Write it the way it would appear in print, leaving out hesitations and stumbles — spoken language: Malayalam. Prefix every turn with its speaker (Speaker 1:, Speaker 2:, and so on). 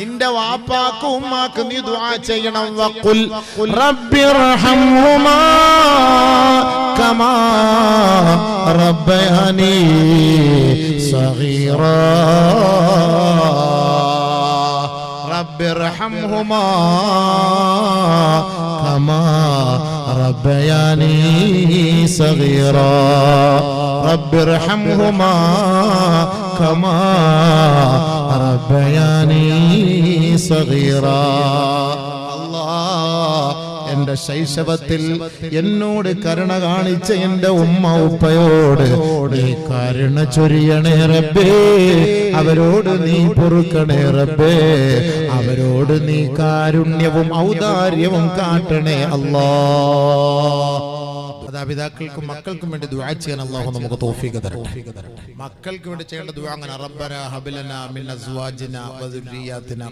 Speaker 1: നിന്റെ വാപ്പാക്കും ഉമ്മാക്കും നീ ദുആ ചെയ്യണം. വഖുൽ റബ്ബിർഹംഹുമാ കമാ റബ്ബയാനി സഗീറാ. റബ്ബിർഹംഹുമാ കമാ റബ്ബയാനി സഗീറാ. റബ്ബിർഹംഹുമാ കമാ റബ്ബയാനി സഗീറാ. അല്ലാഹ്, എന്റെ ശൈശവത്തിൽ എന്നോട് കരുണ കാണിച്ച എന്റെ ഉമ്മ ഉപ്പയോട് നീ കരുണ ചൊരിയണേ റബ്ബേ. അവരോട് നീ പൊറുക്കണേ റബ്ബേ. അവരോട് നീ കാരുണ്യവും ഔദാര്യവും കാട്ടണേ അല്ലാഹ്. മാതാപിതാക്കൾക്കും മക്കൾക്കും വേണ്ടി ദുആ ചെയ്യാൻ അല്ലാഹു നമുക്ക് തൗഫീഖ് തരട്ടെ. മക്കൾക്ക് വേണ്ടി ചെയ്യേണ്ട ദുആ അങ്ങനെ റബ്ബനാ ഹബ് ലനാ മിൻ അസ്വാജിനാ വ ദുർരിയ്യാതിനാ